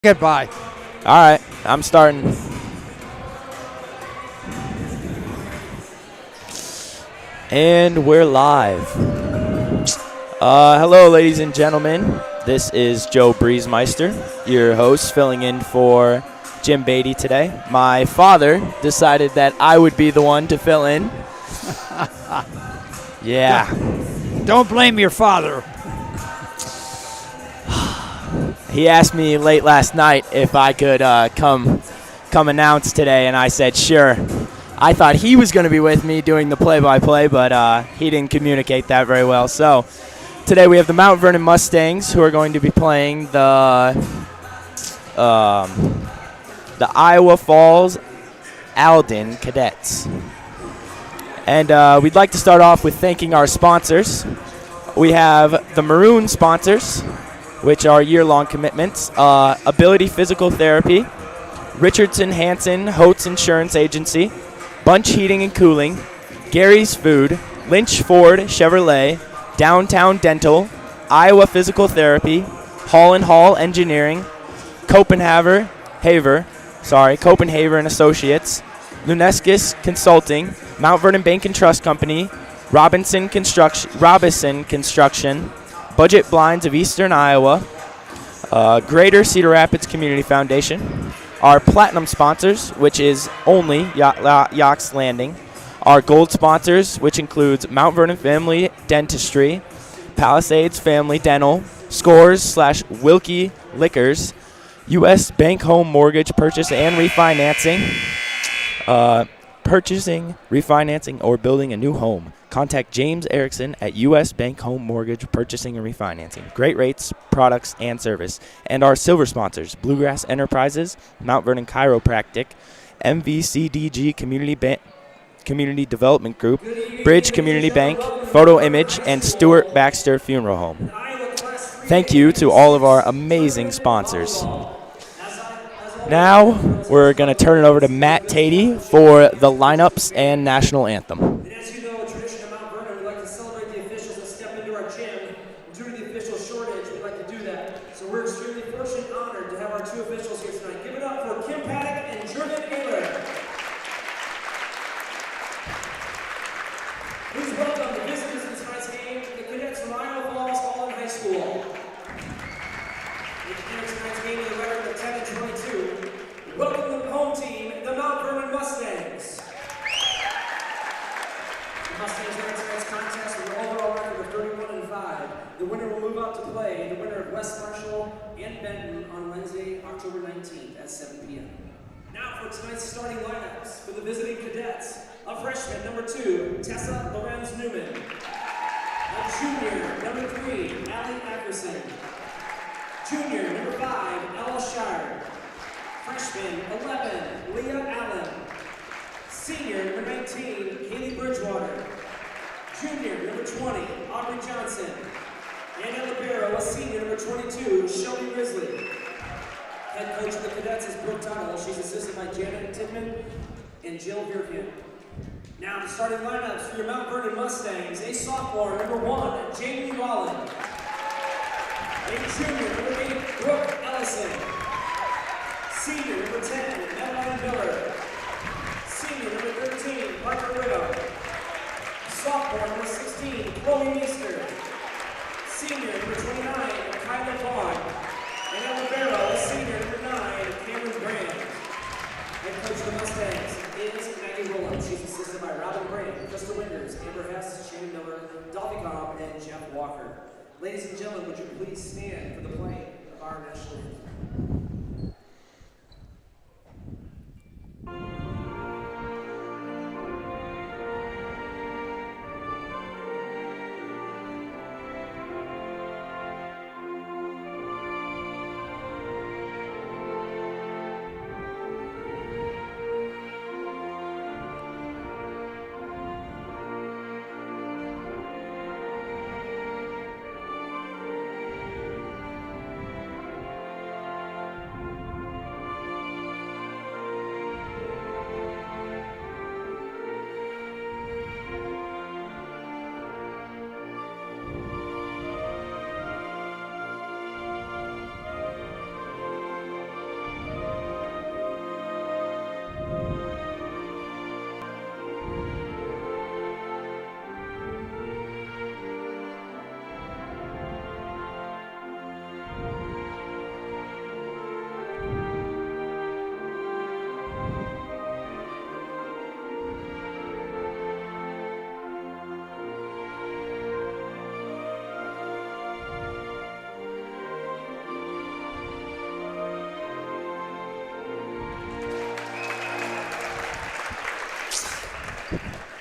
Goodbye. All right, I'm starting. And we're live. Hello, ladies and gentlemen. This is Joe Breezemeister, your host, filling in for Jim Beatty today. My father decided that I would be the one to fill in. Yeah. Don't blame your father. He asked me late last night if I could come announce today, and I said sure. I thought he was going to be with me doing the play-by-play, but he didn't communicate that very well. So today we have the Mount Vernon Mustangs who are going to be playing the Iowa Fall-Alden Cadets. And we'd like to start off with thanking our sponsors. We have the Maroon sponsors, which are year-long commitments, Ability Physical Therapy, Richardson Hanson Holtz Insurance Agency, Bunch Heating and Cooling, Gary's Food, Lynch Ford Chevrolet, Downtown Dental, Iowa Physical Therapy, Hall & Hall Engineering, Copenhaver and Associates, Luneskis Consulting, Mount Vernon Bank and Trust Company, Robinson Construction, Budget Blinds of Eastern Iowa, Greater Cedar Rapids Community Foundation, our platinum sponsors, which is only Yachts Landing, our gold sponsors, which includes Mount Vernon Family Dentistry, Palisades Family Dental, Scores/Wilkie Liquors, U.S. Bank Home Mortgage Purchase and Refinancing, purchasing, refinancing, or building a new home. Contact James Erickson at U.S. Bank Home Mortgage Purchasing and Refinancing. Great rates, products, and service. And our silver sponsors, Bluegrass Enterprises, Mount Vernon Chiropractic, MVCDG Community Development Group, Bridge Community Bank, Photo Image, and Stuart Baxter Funeral Home. Thank you to all of our amazing sponsors. Now we're going to turn it over to Matt Tatey for the lineups and national anthem. The winner will move out to play the winner of West Marshall and Benton on Wednesday, October 19th at 7 p.m. Now for tonight's starting lineups for the visiting cadets. A freshman, number 2, Tessa Lorenz Newman. A junior, number 3, Allie Ackerson. Junior, number 5, Ella Shire. Freshman, 11, Leah Allen. Senior, number 19, Haley Bridgewater. Junior, number 20, Aubrey Johnson. And at libero, a senior, number 22, Shelby Risley. Head coach of the cadets is Brooke Tuttle. She's assisted by Janet Tidman and Jill Birkin. Now the starting lineups for your Mount Vernon Mustangs. A sophomore, number 1, Jamie Rolland. A junior, number 8, Brooke Ellison. Senior, number 10, Madeline Miller. Senior, number 13, Parker Riddle. Sophomore, number 16, Chloe Meester. Senior, number 29, Kyla Vaughn. And at libero, senior, number 9, Cameron Brand. Head coach of the Mustangs is Maggie Rowland. She's assisted by Robin Brand, Krista Winters, Amber Hess, Shannon Miller, Dolphy Cobb, and Jeff Walker. Ladies and gentlemen, would you please stand for the playing of our national anthem?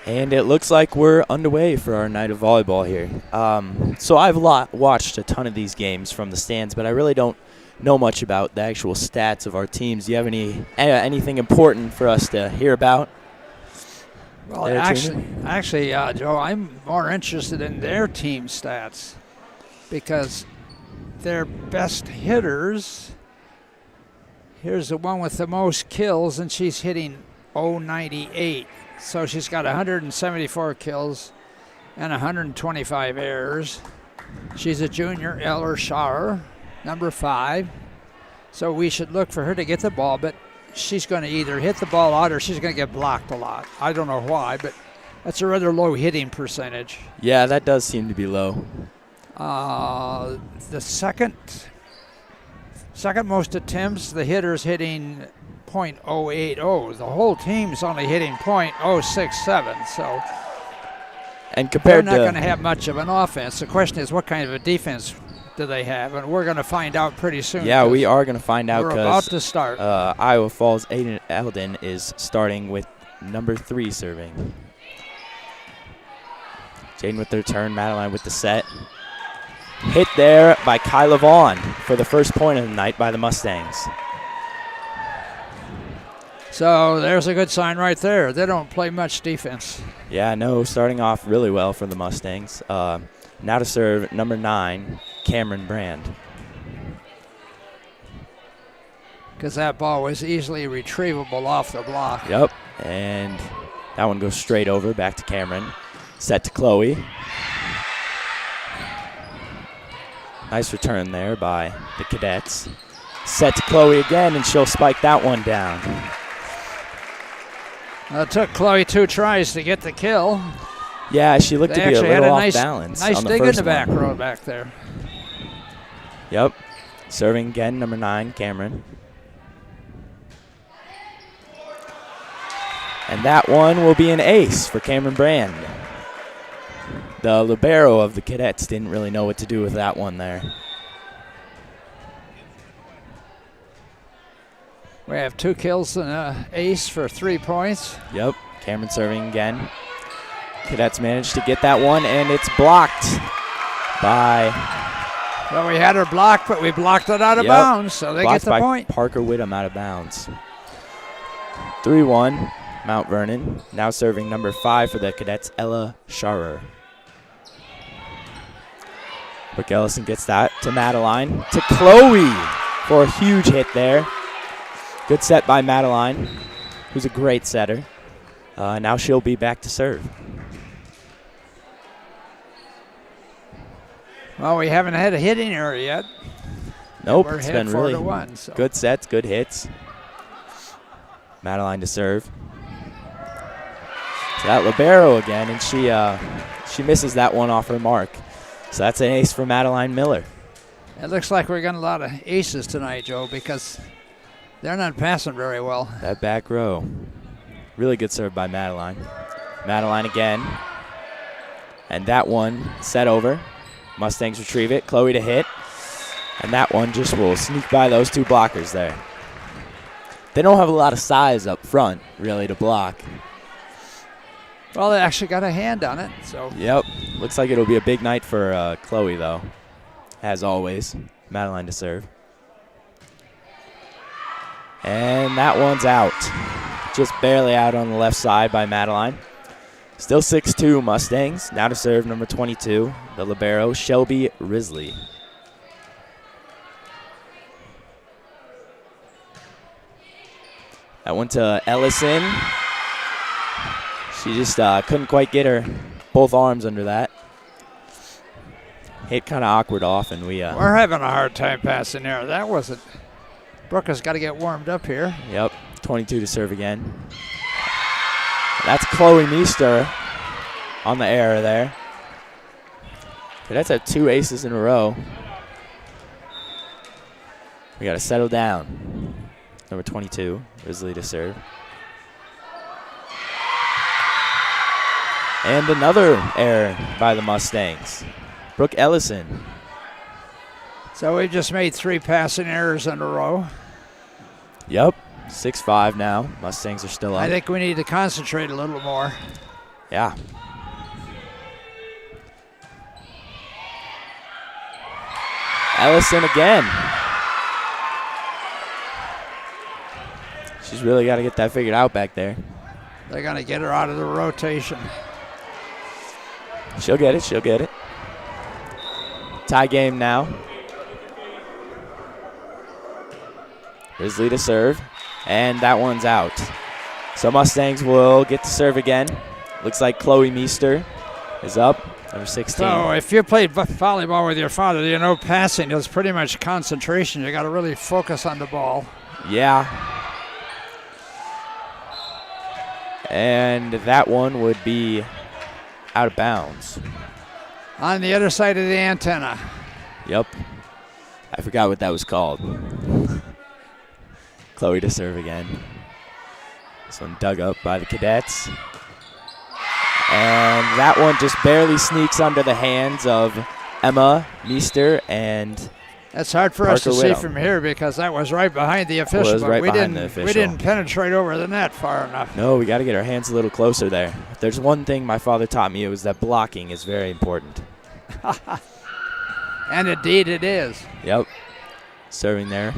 And it looks like we're underway for our night of volleyball here. So I've watched a ton of these games from the stands, but I really don't know much about the actual stats of our teams. Do you have anything important for us to hear about? Well, actually, Joe, I'm more interested in their team stats because their best hitters, here's the one with the most kills, and she's hitting .098. So she's got 174 kills and 125 errors. She's a junior, Eller Schauer, number 5. So we should look for her to get the ball, but she's going to either hit the ball out or she's going to get blocked a lot. I don't know why, but that's a rather low hitting percentage. Yeah, that does seem to be low. The second most attempts, the hitter's hitting .080. The whole team's only hitting .067. So and compared they're not going to have much of an offense. The question is, what kind of a defense do they have? And we're going to find out pretty soon. Yeah, we are going to find out. We're about to start. Iowa Fall-Alden is starting with number 3 serving. Jaden with the return, Madeline with the set. Hit there by Kyla Vaughn for the first point of the night by the Mustangs. So there's a good sign right there. They don't play much defense. Yeah, no, starting off really well for the Mustangs. Now to serve number 9, Cameron Brand. Because that ball was easily retrievable off the block. Yep, and that one goes straight over, back to Cameron. Set to Chloe. Nice return there by the Cadets. Set to Chloe again, and she'll spike that one down. It took Chloe 2 tries to get the kill. Yeah, she looked to be a little off balance. Nice on the dig in first the back one. row back there. Yep. Serving again, number 9, Cameron. And that one will be an ace for Cameron Brand. The libero of the Cadets didn't really know what to do with that one there. We have 2 kills and an ace for 3 points. Yep, Cameron serving again. Cadets managed to get that one, and it's blocked by... Well, we had her blocked, but we blocked it out of bounds, so they get the point. Parker Whittam out of bounds. 3-1, Mount Vernon. Now serving number 5 for the Cadets, Ella Schauer. Brooke Ellison gets that to Madeline. To Chloe for a huge hit there. Good set by Madeline, who's a great setter. Now she'll be back to serve. Well, we haven't had a hitting error yet. Nope, We're it's been really 4-1, so. good sets, good hits. Madeline to serve. So that libero again, and she misses that one off her mark. So that's an ace for Madeline Miller. It looks like we're getting a lot of aces tonight, Joe, because they're not passing very well. That back row. Really good serve by Madeline. Madeline again. And that one set over. Mustangs retrieve it. Chloe to hit. And that one just will sneak by those 2 blockers there. They don't have a lot of size up front, really, to block. Well, they actually got a hand on it. So. Yep. Looks like it'll be a big night for Chloe, though. As always. Madeline to serve. And that one's out. Just barely out on the left side by Madeline. Still 6-2 Mustangs. Now to serve number 22, the libero, Shelby Risley. That one to Ellison. She just couldn't quite get her both arms under that. Hit kind of awkward off, and we're having a hard time passing there. That wasn't. Brooke has got to get warmed up here. Yep, 22 to serve again. That's Chloe Meester on the error there. Cadets have 2 aces in a row. We got to settle down. Number 22, Risley to serve. And another error by the Mustangs. Brooke Ellison. So we just made 3 passing errors in a row. Yep, 6-5 now. Mustangs are still up. I think we need to concentrate a little more. Yeah. Ellison again. She's really got to get that figured out back there. They're going to get her out of the rotation. She'll get it. She'll get it. Tie game now. Risley to serve. And that one's out. So Mustangs will get to serve again. Looks like Chloe Meester is up, number 16. So if you played volleyball with your father, you know passing is pretty much concentration. You got to really focus on the ball. Yeah. And that one would be out of bounds. On the other side of the antenna. Yep. I forgot what that was called. Chloe to serve again. This one dug up by the Cadets. And that one just barely sneaks under the hands of Emma Meester and that's hard for us to see from here because that was right behind the official. Right we behind the official. We didn't penetrate over the net far enough. No, we got to get our hands a little closer there. If there's one thing my father taught me, it was that blocking is very important. And indeed it is. Yep. Serving there.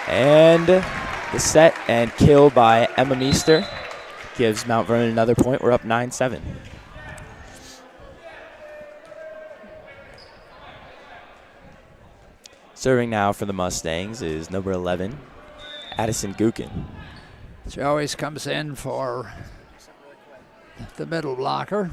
And the set and kill by Emma Meester gives Mount Vernon another point. We're up 9-7. Serving now for the Mustangs is number 11, Addison Gookin. She always comes in for the middle blocker.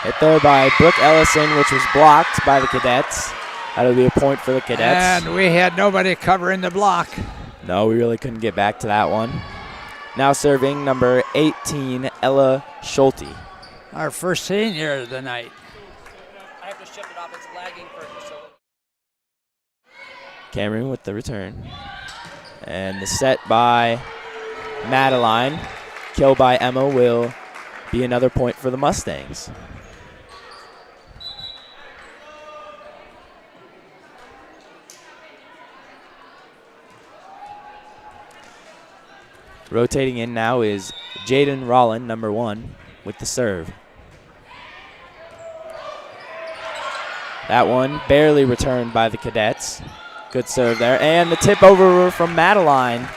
Hit there by Brooke Ellison, which was blocked by the Cadets. That'll be a point for the Cadets. And we had nobody covering the block. No, we really couldn't get back to that one. Now serving number 18, Ella Schulte. Our first senior of the night. I have to shift it off. It's lagging for so. Cameron with the return. And the set by Madeline. Kill by Emma will be another point for the Mustangs. Rotating in now is Jaden Rollin, number 1, with the serve. That one barely returned by the Cadets. Good serve there. And the tip over from Madeline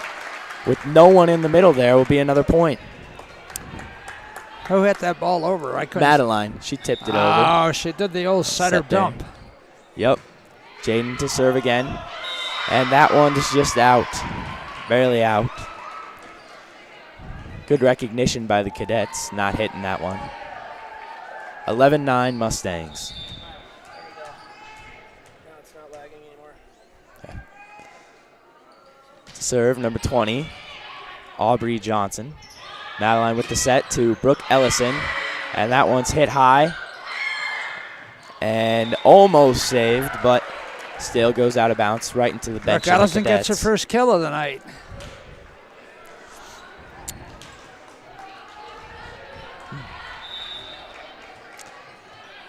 with no one in the middle there will be another point. Who hit that ball over? I couldn't. Madeline. She tipped it over. Oh, she did the old setter dump. Yep. Jaden to serve again. And that one is just out. Barely out. Good recognition by the Cadets, not hitting that one. 11-9 Mustangs. Now it's not lagging anymore. Okay. Serve number 20, Aubrey Johnson. Madeline with the set to Brooke Ellison. And that one's hit high. And almost saved, but still goes out of bounds right into the bench. Brooke Ellison gets her first kill of the night.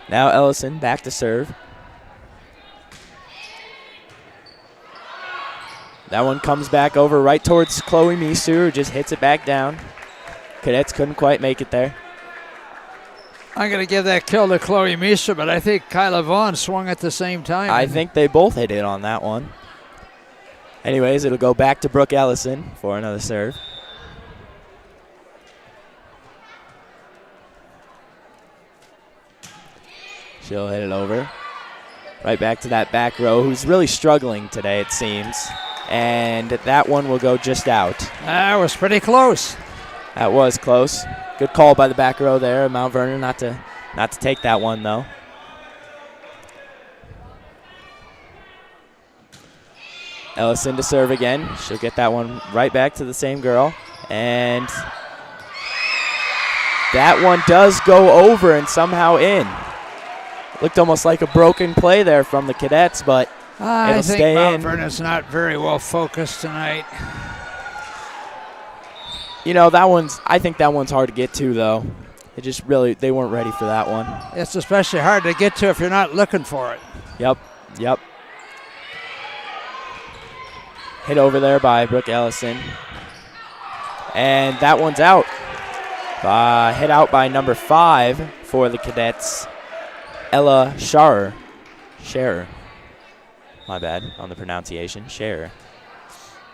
Now Ellison back to serve. That one comes back over right towards Chloe Meester, who just hits it back down. Cadets couldn't quite make it there. I'm going to give that kill to Chloe Meester, but I think Kyla Vaughn swung at the same time. I think they both hit it on that one. Anyways, it'll go back to Brooke Ellison for another serve. She'll hit it over. Right back to that back row, who's really struggling today, it seems. And that one will go just out. That was pretty close. That was close. Good call by the back row there. Mount Vernon not to take that one, though. Ellison to serve again. She'll get that one right back to the same girl. And that one does go over and somehow in. Looked almost like a broken play there from the Cadets, but it'll stay in. I think Mount Vernon's not very well focused tonight. You know, I think that one's hard to get to, though. they weren't ready for that one. It's especially hard to get to if you're not looking for it. Yep. Hit over there by Brooke Ellison. And that one's out. Hit out by number 5 for the Cadets, Ella Scherer. My bad on the pronunciation. Scherer.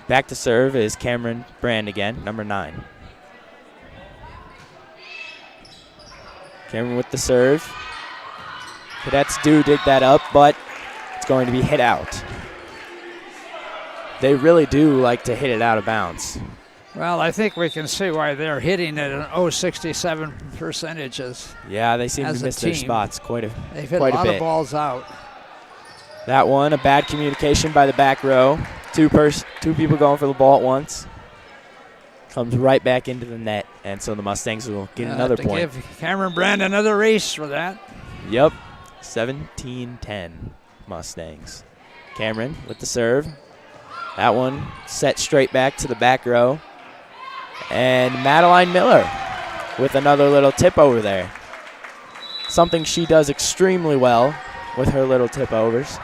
Back to serve is Cameron Brand again, number 9. Cameron with the serve. Cadets do dig that up, but it's going to be hit out. They really do like to hit it out of bounds. Well, I think we can see why they're hitting it at 0.67 percentages. Yeah, they seem to miss their spots quite a bit. They've hit a lot of balls out. That one, a bad communication by the back row. Two people going for the ball at once. Comes right back into the net, and so the Mustangs will get another point. Give Cameron Brand another race for that. Yep, 17-10 Mustangs. Cameron with the serve. That one set straight back to the back row. And Madeline Miller with another little tip over there. Something she does extremely well with her little tip overs.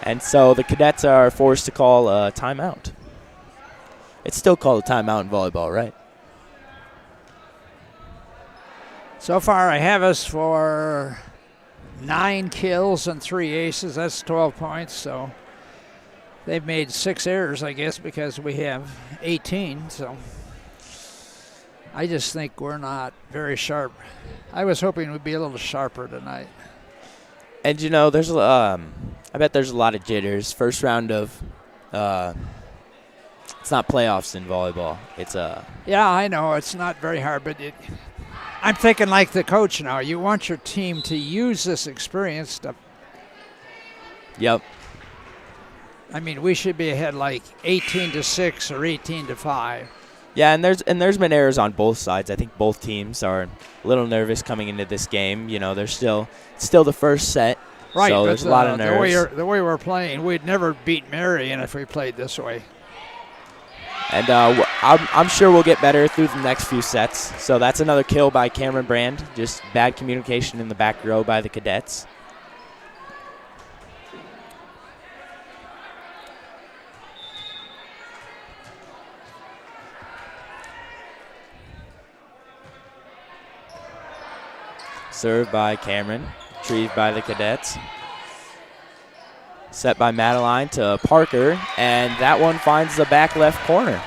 And so the Cadets are forced to call a timeout. It's still called a timeout in volleyball, right? So far I have us for 9 kills and 3 aces. That's 12 points. So they've made 6 errors, I guess, because we have 18. So I just think we're not very sharp. I was hoping we'd be a little sharper tonight. And there's I bet there's a lot of jitters. First round of it's not playoffs in volleyball. It's Yeah, I know it's not very hard, but I'm thinking like the coach now. You want your team to use this experience to. Yep. I mean, we should be ahead like 18-6 or 18-5. Yeah, and there's been errors on both sides. I think both teams are a little nervous coming into this game. They're still the first set. Right, so there's a lot of nerves. The way we're playing, we'd never beat Marion if we played this way. And I'm sure we'll get better through the next few sets. So that's another kill by Cameron Brand. Just bad communication in the back row by the Cadets. Served by Cameron, retrieved by the Cadets. Set by Madeline to Parker, and that one finds the back left corner.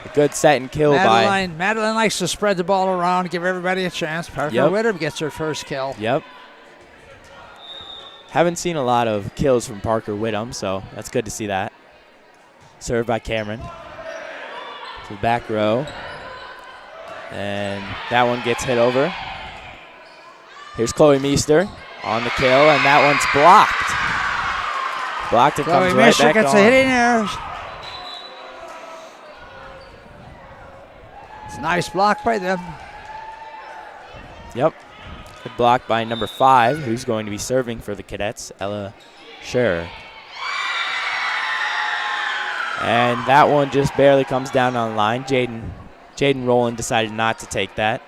A good set and kill by Madeline likes to spread the ball around, give everybody a chance. Parker Whittem gets her first kill. Yep. Haven't seen a lot of kills from Parker Whittem, so that's good to see that. Served by Cameron to the back row. And that one gets hit over. Here's Chloe Meester on the kill, and that one's blocked. Blocked and comes right back on. Chloe Meester gets a hitting error. It's a nice block by them. Yep. Good block by number 5, who's going to be serving for the Cadets, Ella Scherer. And that one just barely comes down on the line. Jaden Rowland decided not to take that.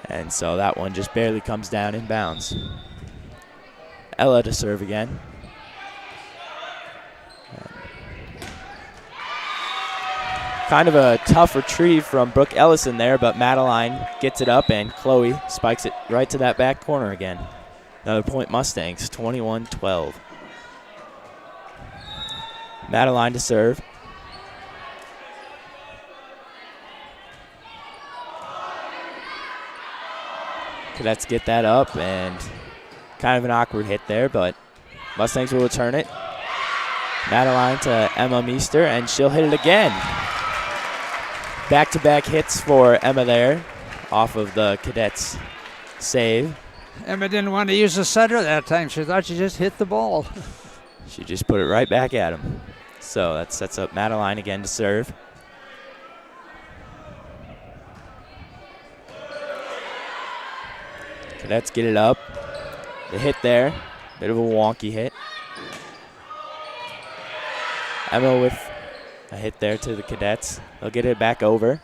And so that one just barely comes down in bounds. Ella to serve again. Kind of a tough retrieve from Brooke Ellison there, but Madeline gets it up and Chloe spikes it right to that back corner again. Another point Mustangs, 21-12. Madeline to serve. Cadets get that up, and kind of an awkward hit there, but Mustangs will return it. Madeline to Emma Meester, and she'll hit it again. Back-to-back hits for Emma there off of the Cadets' save. Emma didn't want to use the setter that time. She thought she just hit the ball. She just put it right back at him. So that sets up Madeline again to serve. Cadets get it up. The hit there, bit of a wonky hit. Emma with A hit there to the Cadets. They'll get it back over.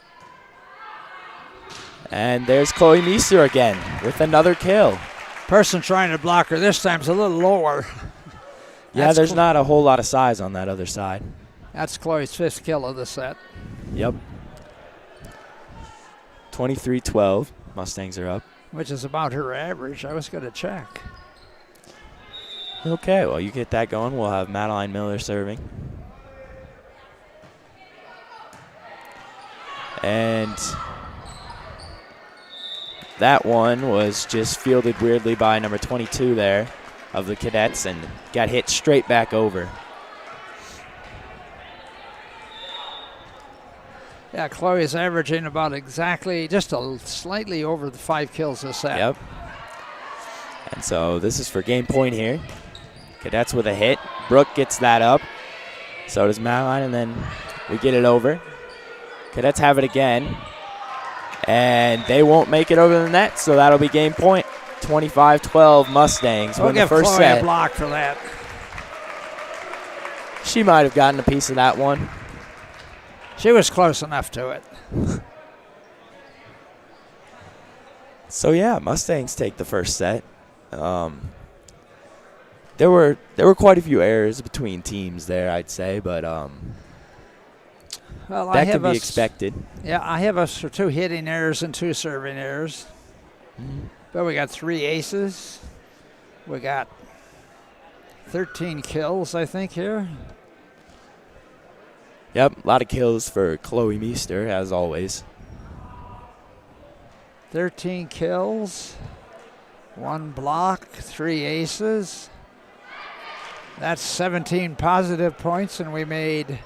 And there's Chloe Meester again with another kill. Person trying to block her this time's a little lower. Yeah, there's not a whole lot of size on that other side. That's Chloe's 5th kill of the set. Yep. 23-12. Mustangs are up. Which is about her average. I was going to check. Okay, well, you get that going. We'll have Madeline Miller serving. And that one was just fielded weirdly by number 22 there of the Cadets and got hit straight back over. Yeah, Chloe is averaging about exactly, just slightly over the 5 kills a set. Yep. And so this is for game point here. Cadets with a hit. Brooke gets that up. So does Madeline, and then we get it over. Cadets have it again. And they won't make it over the net, so that'll be game point. 25-12 Mustangs win the first Chloe set. A block for that. She might have gotten a piece of that one. She was close enough to it. So yeah, Mustangs take the first set. There were quite a few errors between teams there, I'd say, but well, that could be expected. Yeah, I have us for 2 hitting errors and 2 serving errors. But we got 3 aces. We got 13 kills, I think, here. Yep, a lot of kills for Chloe Meester, as always. 13 kills, 1 block, 3 aces. That's 17 positive points, and we made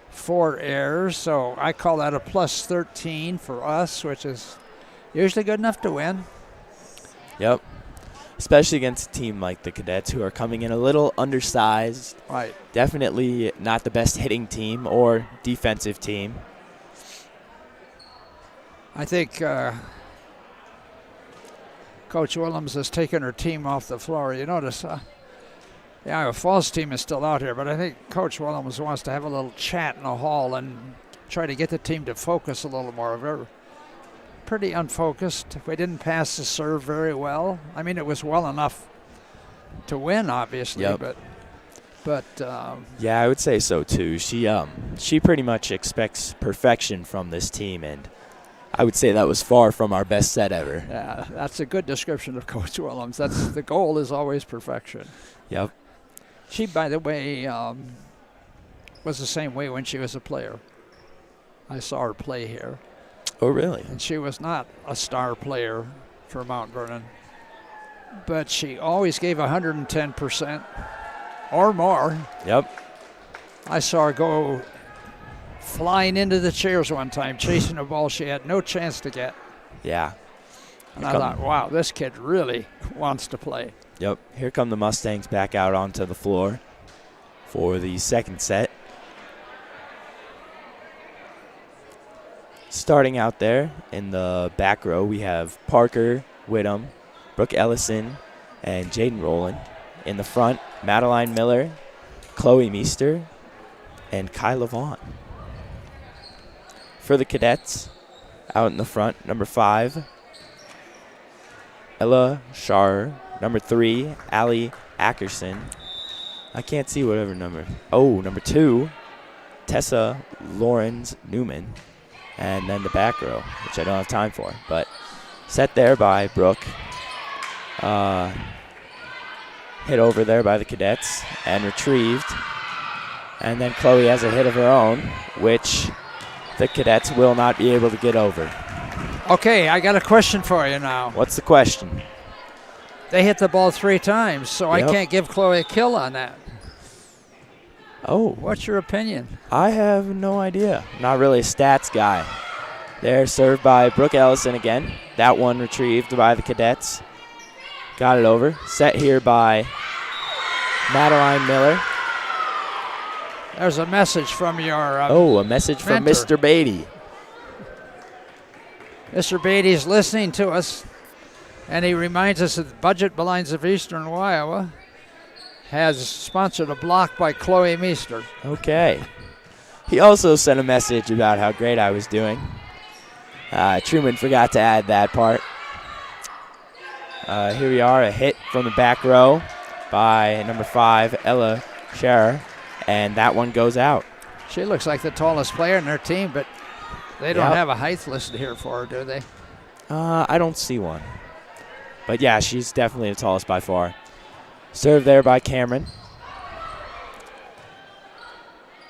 4 errors. So I call that a plus 13 for us, which is usually good enough to win. Yep. Especially against a team like the Cadets, who are coming in a little undersized. Right. Definitely not the best hitting team or defensive team. I think Coach Willems has taken her team off the floor. You notice the Iowa Falls team is still out here, but I think Coach Willems wants to have a little chat in the hall and try to get the team to focus a little more. We're pretty unfocused. We didn't pass the serve very well. I mean, it was well enough to win, obviously, yep. but yeah, I would say so too. She pretty much expects perfection from this team, and I would say that was far from our best set ever. Yeah, that's a good description of Coach Willems. That's the goal is always perfection. Yep. She, by the way, was the same way when she was a player. I saw her play here. Oh, really? And she was not a star player for Mount Vernon, but she always gave 110% or more. Yep. I saw her go flying into the chairs one time, chasing a ball she had no chance to get. Yeah. And I thought, wow, this kid really wants to play. Yep. Here come the Mustangs back out onto the floor for the second set. Starting out there in the back row, we have Parker Whittam, Brooke Ellison, and Jaden Rowland. In the front, Madeline Miller, Chloe Meester, and Kyla Vaughn. For the Cadets, out in the front, number 5, Ella Schar, number 3, Allie Ackerson. I can't see whatever number. Oh, number 2, Tessa Lawrence Newman. And then the back row, which I don't have time for. But set there by Brooke. Hit over there by the Cadets and retrieved. And then Chloe has a hit of her own, which the Cadets will not be able to get over. Okay, I got a question for you now. What's the question? They hit the ball 3 times, so I can't give Chloe a kill on that. Oh. What's your opinion? I have no idea. Not really a stats guy. They're served by Brooke Ellison again. That one retrieved by the Cadets. Got it over. Set here by Madeline Miller. There's a message from your a message from mentor. Mr. Beatty. Mr. Beatty's listening to us, and he reminds us that Budget Blinds of Eastern Iowa has sponsored a block by Chloe Meester. Okay. He also sent a message about how great I was doing. Truman forgot to add that part. Here we are, a hit from the back row by number 5, Ella Scherer, and that one goes out. She looks like the tallest player in their team, but they don't have a height listed here for her, do they? I don't see one. But yeah, she's definitely the tallest by far. Serve there by Cameron.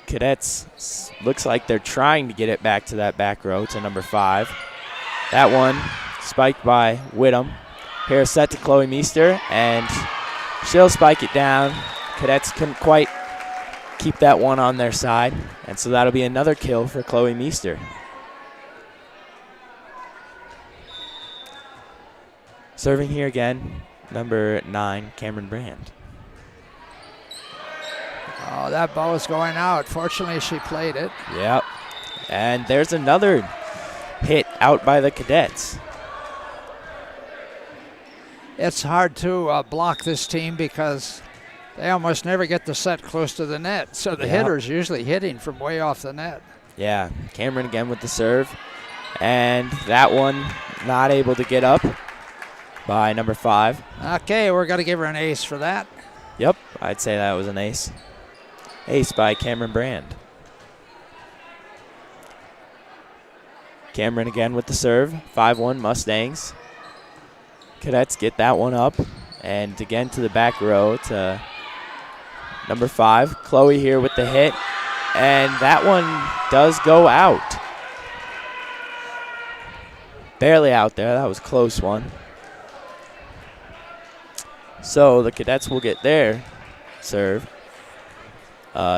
Cadets looks like they're trying to get it back to that back row to number 5. That one spiked by Whittam. Here set to Chloe Meester, and she'll spike it down. Cadets couldn't quite keep that one on their side, and so that'll be another kill for Chloe Meester. Serving here again, number 9, Cameron Brand. Oh, that ball is going out. Fortunately, she played it. Yep. And there's another hit out by the Cadets. It's hard to block this team because they almost never get the set close to the net. So the hitter's usually hitting from way off the net. Yeah, Cameron again with the serve. And that one not able to get up by number 5. Okay, we're going to give her an ace for that. Yep, I'd say that was an ace. Ace by Cameron Brand. Cameron again with the serve. 5-1 Mustangs. Cadets get that one up. And again to the back row to number 5. Chloe here with the hit. And that one does go out. Barely out there. That was a close one. So the Cadets will get their serve.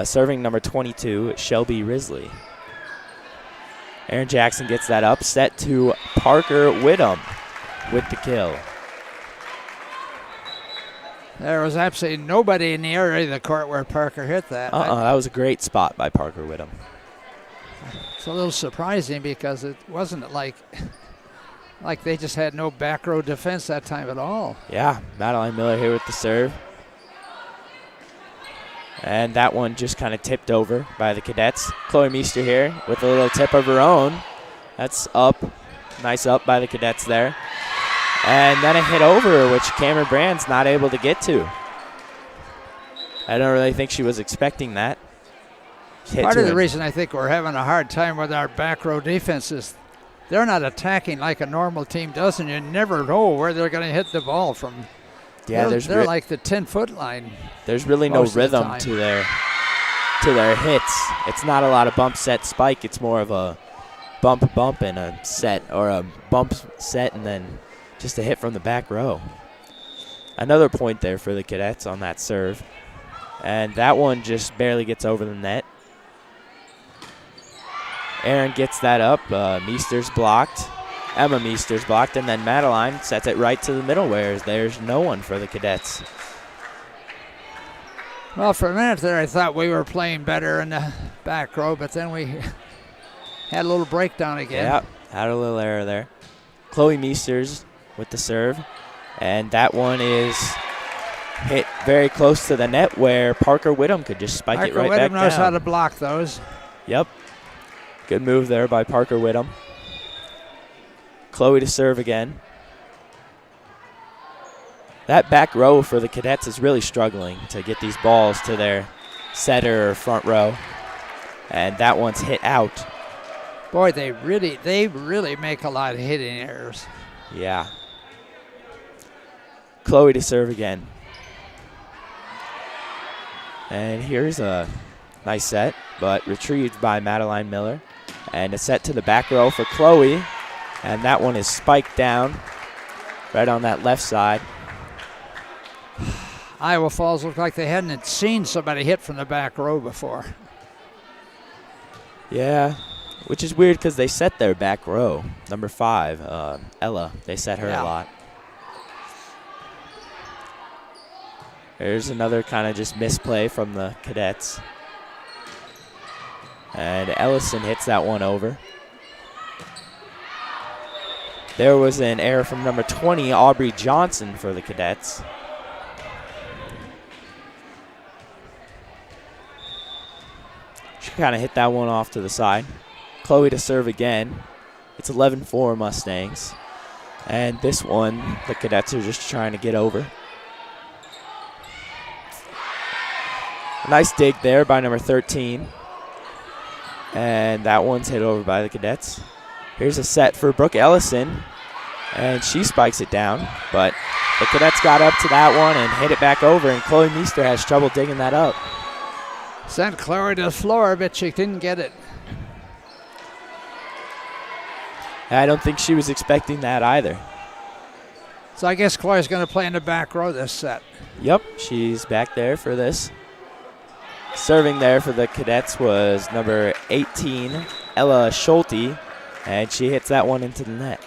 Serving number 22, Shelby Risley. Aaron Jackson gets that up, set to Parker Whittam with the kill. There was absolutely nobody in the area of the court where Parker hit that. That was a great spot by Parker Whittam. It's a little surprising because it wasn't like they just had no back row defense that time at all. Yeah, Madeline Miller here with the serve. And that one just kind of tipped over by the Cadets. Chloe Meester here with a little tip of her own. That's up. Nice up by the Cadets there. And then a hit over, which Cameron Brand's not able to get to. I don't really think she was expecting that. Part of the reason I think we're having a hard time with our back row defense is they're not attacking like a normal team does, and you never know where they're going to hit the ball from. Yeah, they're like the 10-foot line. There's really no rhythm to their hits. It's not a lot of bump, set, spike. It's more of a bump, bump, and a set, or a bump, set, and then just a hit from the back row. Another point there for the Cadets on that serve. And that one just barely gets over the net. Aaron gets that up. Meester's blocked. Emma Meester's blocked, and then Madeline sets it right to the middle where there's no one for the Cadets. Well, for a minute there, I thought we were playing better in the back row, but then we had a little breakdown again. Yeah, had a little error there. Chloe Meester's with the serve, and that one is hit very close to the net where Parker Whittam could just spike it right back down. Parker Whittam knows how to block those. Yep. Good move there by Parker Whittam. Chloe to serve again. That back row for the Cadets is really struggling to get these balls to their setter or front row. And that one's hit out. Boy, they really make a lot of hitting errors. Yeah. Chloe to serve again. And here's a nice set, but retrieved by Madeline Miller. And a set to the back row for Chloe. And that one is spiked down right on that left side. Iowa Falls looked like they hadn't seen somebody hit from the back row before. Yeah, which is weird because they set their back row. Number 5, Ella, they set her a lot. There's another kind of just misplay from the Cadets. And Ellison hits that one over. There was an error from number 20, Aubrey Johnson, for the Cadets. She kind of hit that one off to the side. Chloe to serve again. It's 11-4 Mustangs. And this one, the Cadets are just trying to get over. A nice dig there by number 13. And that one's hit over by the Cadets. Here's a set for Brooke Ellison. And she spikes it down. But the Cadets got up to that one and hit it back over. And Chloe Meester has trouble digging that up. Sent Chloe to the floor, but she didn't get it. I don't think she was expecting that either. So I guess Chloe's going to play in the back row this set. Yep, she's back there for this. Serving there for the Cadets was number 18, Ella Schulte, and she hits that one into the net.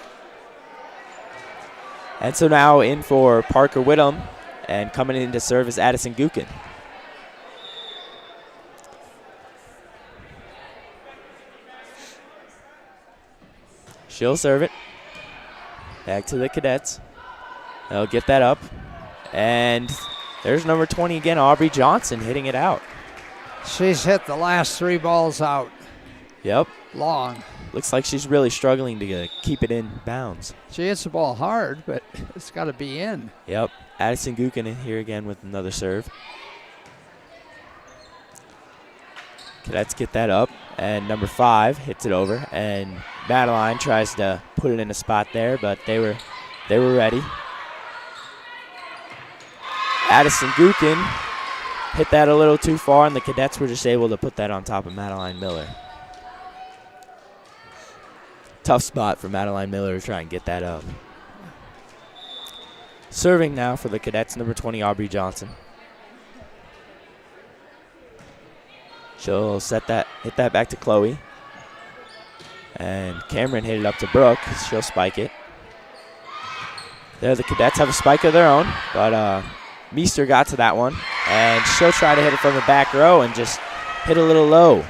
And so now in for Parker Whittam, and coming in to serve is Addison Gukin. She'll serve it. Back to the Cadets. They'll get that up. And there's number 20 again, Aubrey Johnson, hitting it out. She's hit the last 3 balls out. Yep. Long. Looks like she's really struggling to keep it in bounds. She hits the ball hard, but it's got to be in. Yep. Addison Gukin in here again with another serve. Cadets get that up, and number 5 hits it over, and Madeline tries to put it in a spot there, but they were ready. Addison Gukin hit that a little too far, and the Cadets were just able to put that on top of Madeline Miller. Tough spot for Madeline Miller to try and get that up. Serving now for the Cadets, number 20, Aubrey Johnson. She'll hit that back to Chloe. And Cameron hit it up to Brooke. She'll spike it. There, the Cadets have a spike of their own, but Meester got to that one. And she'll try to hit it from the back row and just hit a little low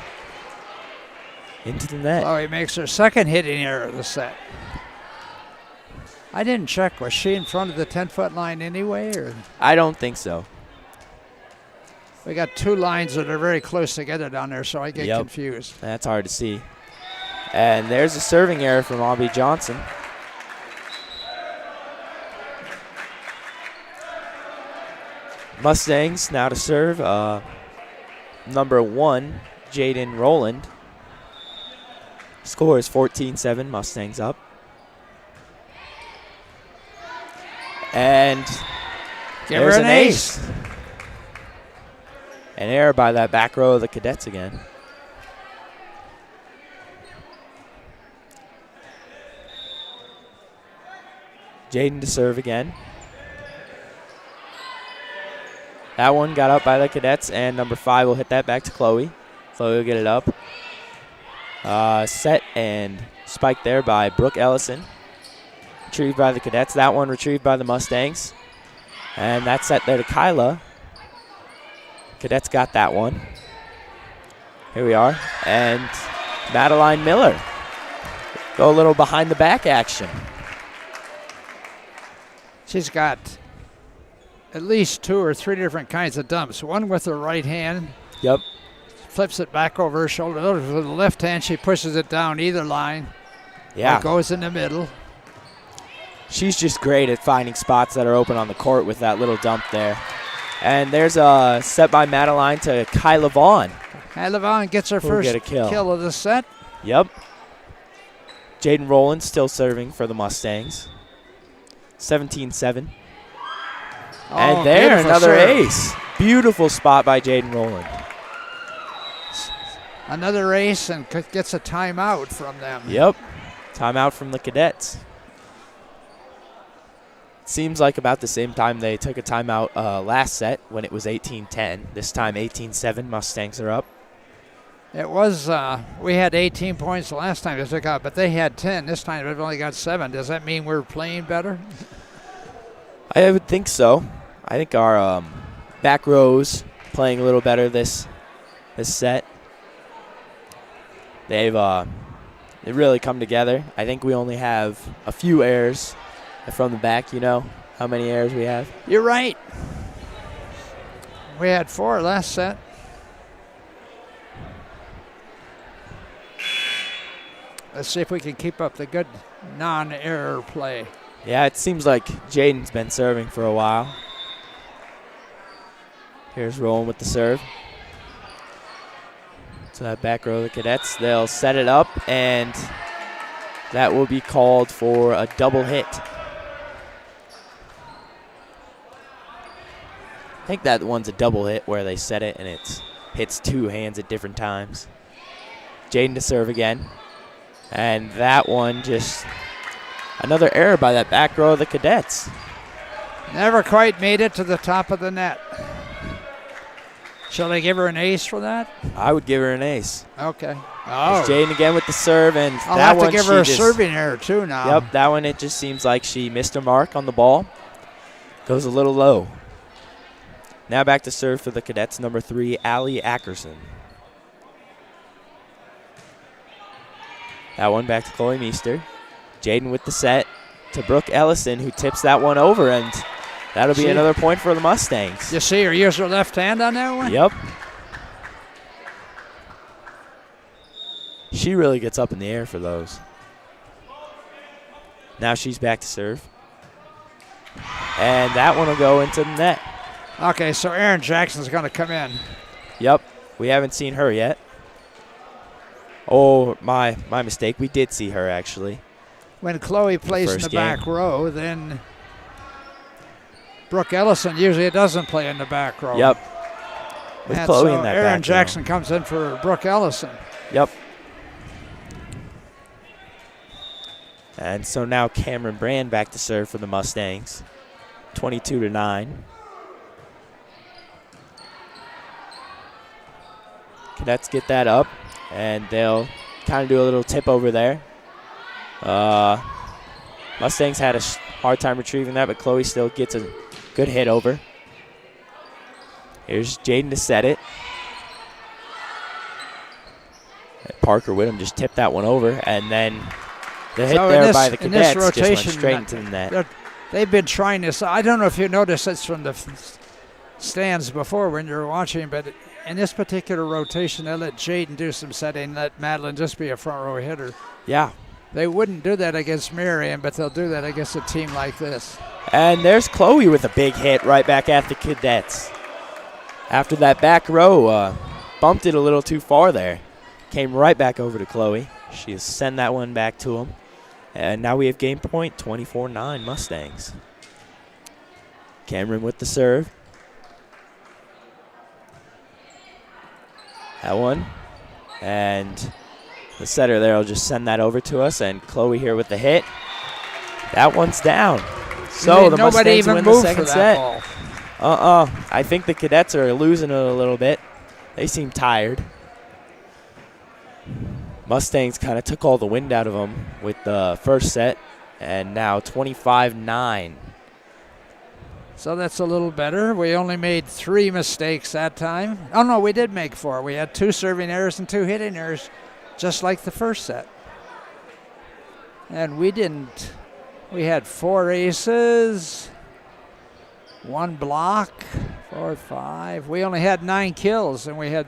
into the net. Chloe makes her second hitting error of the set. I didn't check. Was she in front of the 10-foot line anyway? Or? I don't think so. We got 2 lines that are very close together down there, so I get confused. That's hard to see. And there's a serving error from Aubrey Johnson. Mustangs now to serve. Number 1, Jaden Rowland. Score is 14-7, Mustangs up. And there's an ace. An error by that back row of the Cadets again. Jaden to serve again. That one got up by the Cadets, and number 5 will hit that back to Chloe. Chloe will get it up. Set and spiked there by Brooke Ellison. Retrieved by the Cadets. That one retrieved by the Mustangs. And that's set there to Kyla. Cadets got that one. Here we are. And Madeline Miller. Go a little behind the back action. She's got at least 2 or 3 different kinds of dumps. One with her right hand. Yep. Flips it back over her shoulder. With the left hand, she pushes it down either line. Yeah. Or goes in the middle. She's just great at finding spots that are open on the court with that little dump there. And there's a set by Madeline to Kyla Vaughn. Kyla Vaughn gets her first kill of the set. Yep. Jaden Rowland still serving for the Mustangs. 17-7. Oh, and there, another serve. ace. Beautiful spot by Jaden Rowland. Another ace and gets a timeout from them. Yep. Timeout from the Cadets. Seems like about the same time they took a timeout last set when it was 18-10. This time 18-7, Mustangs are up. It was, we had 18 points the last time they took out, but they had 10. This time they've only got 7. Does that mean we're playing better? I would think so. I think our back rows playing a little better this set. They've really come together. I think we only have a few errors from the back. You know how many errors we have? You're right. We had 4 last set. Let's see if we can keep up the good non-error play. Yeah, it seems like Jaden's been serving for a while. Here's Rowan with the serve. So that back row of the Cadets, they'll set it up, and that will be called for a double hit. I think that one's a double hit where they set it and it hits two hands at different times. Jaden to serve again. And that one just another error by that back row of the Cadets. Never quite made it to the top of the net. Shall I give her an ace for that? I would give her an ace. Okay. There's Jaden again with the serve, and I'll that have one to give she her a just, serving error too now. Yep, that one it just seems like she missed her mark on the ball. Goes a little low. Now back to serve for the Cadets, number 3, Allie Ackerson. That one back to Chloe Meester. Jaden with the set to Brooke Ellison, who tips that one over, and that'll be another point for the Mustangs. You see her use her left hand on that one? Yep. She really gets up in the air for those. Now she's back to serve. And that one will go into the net. Okay, so Erin Jackson's going to come in. Yep. We haven't seen her yet. Oh, my mistake. We did see her, actually. When Chloe plays in the back row, then Brooke Ellison usually doesn't play in the back row. Yep. With and Chloe so in that Erin back Jackson row. comes in for Brooke Ellison. Yep. And so now Cameron Brand back to serve for the Mustangs. 22-9. Cadets get that up, and they'll kind of do a little tip over there. Mustangs had a hard time retrieving that, but Chloe still gets a good hit over. Here's Jaden to set it. Parker Whittam just tipped that one over, and then the hit there by the Cadets just went straight into the net. They've been trying this. I don't know if you noticed this from the stands before when you were watching, but in this particular rotation, they let Jaden do some setting, let Madeline just be a front row hitter. Yeah. They wouldn't do that against Marion, but they'll do that against a team like this. And there's Chloe with a big hit right back at the Cadets. After that back row bumped it a little too far there. Came right back over to Chloe. She'll send that one back to him. And now we have game point, 24-9 Mustangs. Cameron with the serve. That one. And the setter there will just send that over to us. And Chloe here with the hit. That one's down. So the Mustangs win the second set. I think the Cadets are losing it a little bit. They seem tired. Mustangs kind of took all the wind out of them with the first set, and now 25-9. So that's a little better. We only made 3 mistakes that time. Oh, no, we did make 4. We had 2 serving errors and 2 hitting errors, just like the first set. And we didn't. We had 4 aces, 1 block, 4, 5. We only had 9 kills, and we had.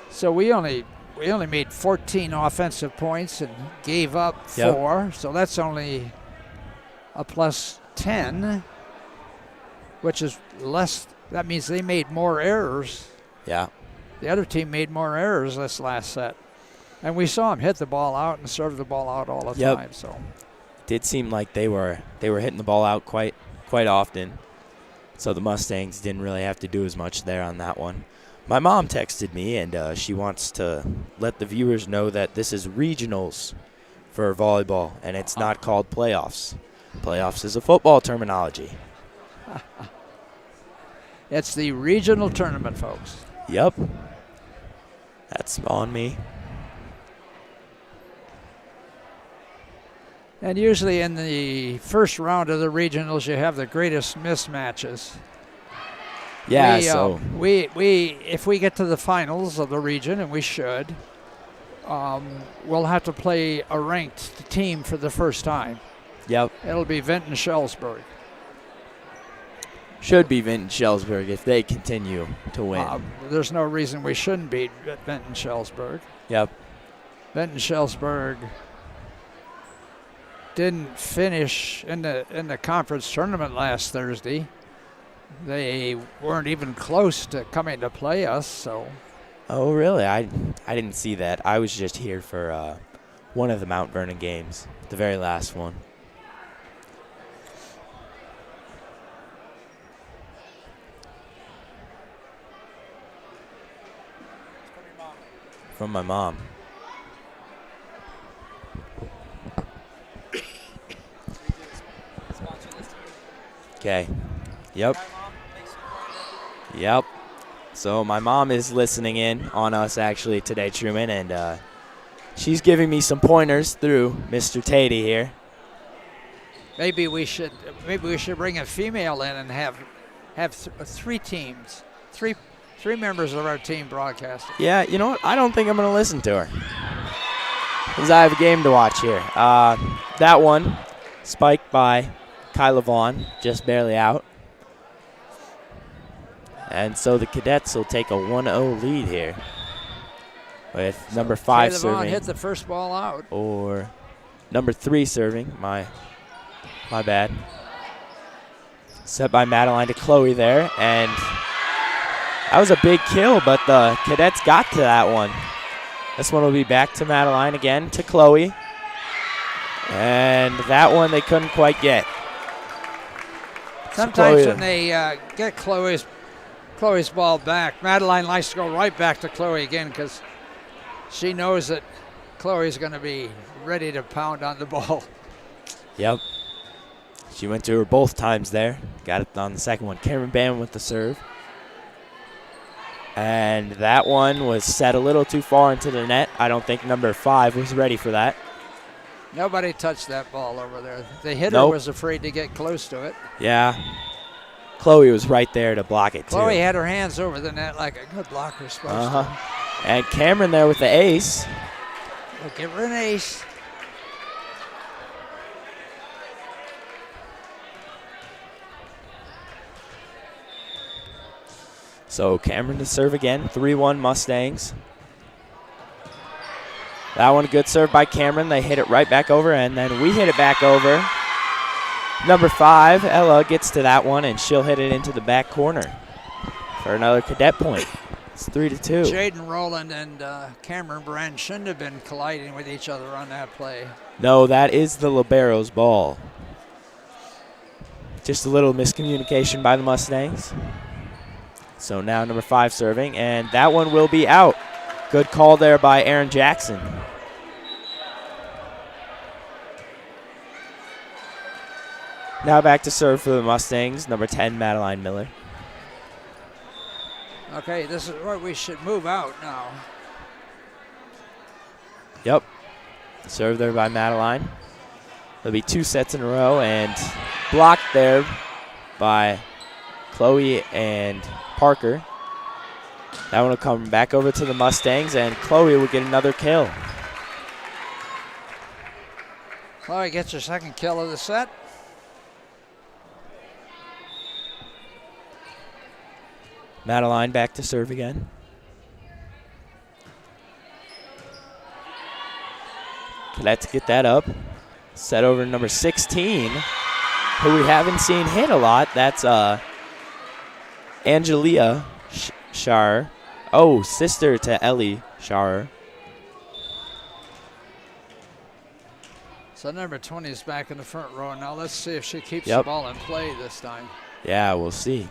So we only made 14 offensive points and gave up 4. Yep. So that's only a plus 10, which is less. That means they made more errors. Yeah. The other team made more errors this last set. And we saw them hit the ball out and serve the ball out all the time. So it did seem like they were hitting the ball out quite often. So the Mustangs didn't really have to do as much there on that one. My mom texted me, and she wants to let the viewers know that this is regionals for volleyball, and it's not called playoffs. Playoffs is a football terminology. It's the regional tournament, folks. Yep. That's on me. And usually in the first round of the regionals, you have the greatest mismatches. Yeah, if we get to the finals of the region, and we should, we'll have to play a ranked team for the first time. Yep. It'll be Vinton Shellsburg. Should be Vinton Shellsburg if they continue to win. There's no reason we shouldn't beat Vinton Shellsburg. Yep. Benton Schellsburg didn't finish in the conference tournament last Thursday. They weren't even close to coming to play us, so. Oh, really? I didn't see that. I was just here for one of the Mount Vernon games, the very last one. From my mom. Okay. Yep. Yep. So my mom is listening in on us actually today, Truman, and she's giving me some pointers through Mr. Tatey here. Maybe we should bring a female in and have three teams, three members of our team broadcasting. Yeah, you know what? I don't think I'm going to listen to her because I have a game to watch here. That one spiked by Kyla Vaughn, just barely out. And so the Cadets will take a 1-0 lead here with number 5 serving. Vaughn hit the first ball out. Or number 3 serving. My bad. Set by Madeline to Chloe there. And that was a big kill, but the Cadets got to that one. This one will be back to Madeline again, to Chloe. And that one they couldn't quite get. Sometimes when they get Chloe's ball back, Madeline likes to go right back to Chloe again because she knows that Chloe's going to be ready to pound on the ball. Yep. She went to her both times there. Got it on the second one. Cameron Bam with the serve. And that one was set a little too far into the net. I don't think number 5 was ready for that. Nobody touched that ball over there. The hitter was afraid to get close to it. Yeah. Chloe was right there to block it, too. Chloe had her hands over the net like a good blocker's supposed to. And Cameron there with the ace. We'll give her an ace. So Cameron to serve again, 3-1 Mustangs. That one a good serve by Cameron. They hit it right back over, and then we hit it back over. Number 5, Ella, gets to that one, and she'll hit it into the back corner for another Cadet point. It's 3-2. Jaden Rowland and Cameron Brand shouldn't have been colliding with each other on that play. No, that is the Libero's ball. Just a little miscommunication by the Mustangs. So now number 5 serving, and that one will be out. Good call there by Aaron Jackson. Now back to serve for the Mustangs, number 10, Madeline Miller. Okay, this is where we should move out now. Yep. Serve there by Madeline. There'll be 2 sets in a row, and blocked there by Chloe and Parker. That one will come back over to the Mustangs, and Chloe will get another kill. Chloe gets her second kill of the set. Madeline back to serve again. Let's get that up. Set over to number 16, who we haven't seen hit a lot. That's Angelia Schar. Oh, sister to Ellie Schar. So number 20 is back in the front row. Now let's see if she keeps the ball in play this time. Yeah, we'll see.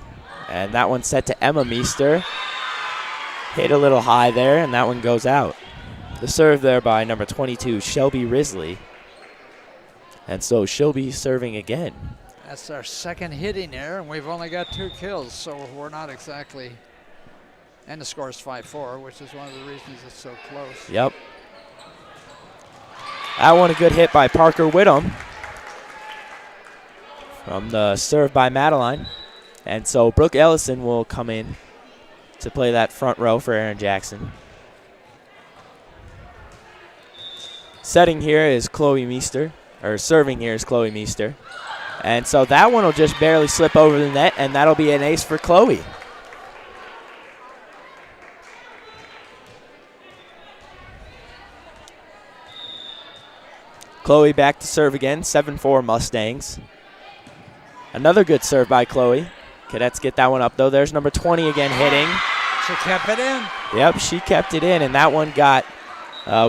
And that one's set to Emma Meester. Hit a little high there, and that one goes out. The serve there by number 22, Shelby Risley. And so she'll be serving again. That's our second hitting error, and we've only got 2 kills, so we're not exactly. And the score is 5-4, which is one of the reasons it's so close. Yep. That one a good hit by Parker Whittem from the serve by Madeline. And so Brooke Ellison will come in to play that front row for Aaron Jackson. Setting here is Chloe Meester, or serving here is Chloe Meester. And so that one will just barely slip over the net, and that'll be an ace for Chloe. Chloe back to serve again, 7-4 Mustangs. Another good serve by Chloe. Cadets get that one up, though. There's number 20 again hitting. She kept it in. Yep, she kept it in, and that one got,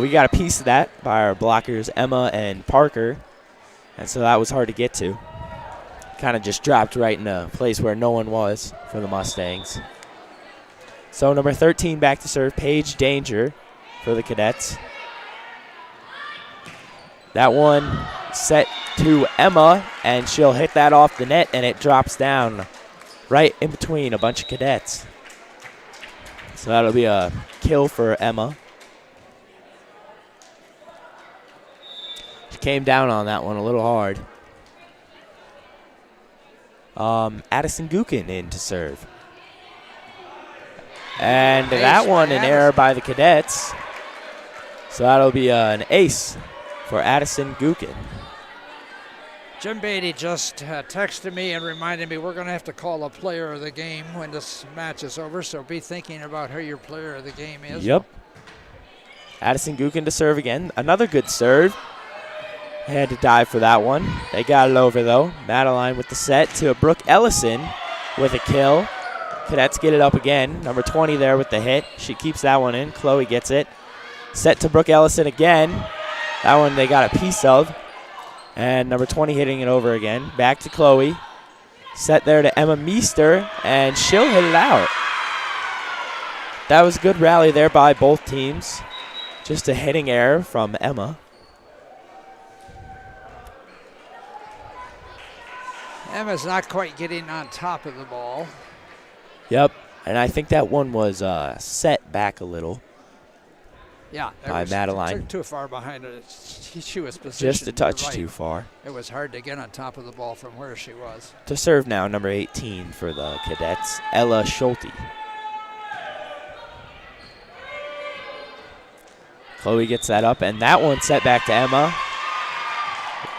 we got a piece of that by our blockers, Emma and Parker. And so that was hard to get to. Kind of just dropped right in a place where no one was for the Mustangs. So number 13 back to serve, Paige Danger for the Cadets. That one set to Emma, and she'll hit that off the net, and it drops down right in between a bunch of Cadets. So that'll be a kill for Emma. She came down on that one a little hard. Addison Gukin in to serve. And that one an error by the Cadets. So that'll be an ace for Addison Gukin. Jim Beatty just texted me and reminded me we're going to have to call a player of the game when this match is over, so be thinking about who your player of the game is. Yep. Addison Gukin to serve again. Another good serve. Had to dive for that one. They got it over, though. Madeline with the set to Brooke Ellison with a kill. Cadets get it up again. Number 20 there with the hit. She keeps that one in. Chloe gets it. Set to Brooke Ellison again. That one they got a piece of. And number 20 hitting it over again. Back to Chloe. Set there to Emma Meester, and she'll hit it out. That was a good rally there by both teams. Just a hitting error from Emma. Emma's not quite getting on top of the ball. Yep, and I think that one was set back a little. Yeah, by Madeline. Too far behind it. She was positioned Just a touch right. too far. It was hard to get on top of the ball from where she was. To serve now, number 18 for the Cadets, Ella Schulte. Chloe gets that up, and that one set back to Emma.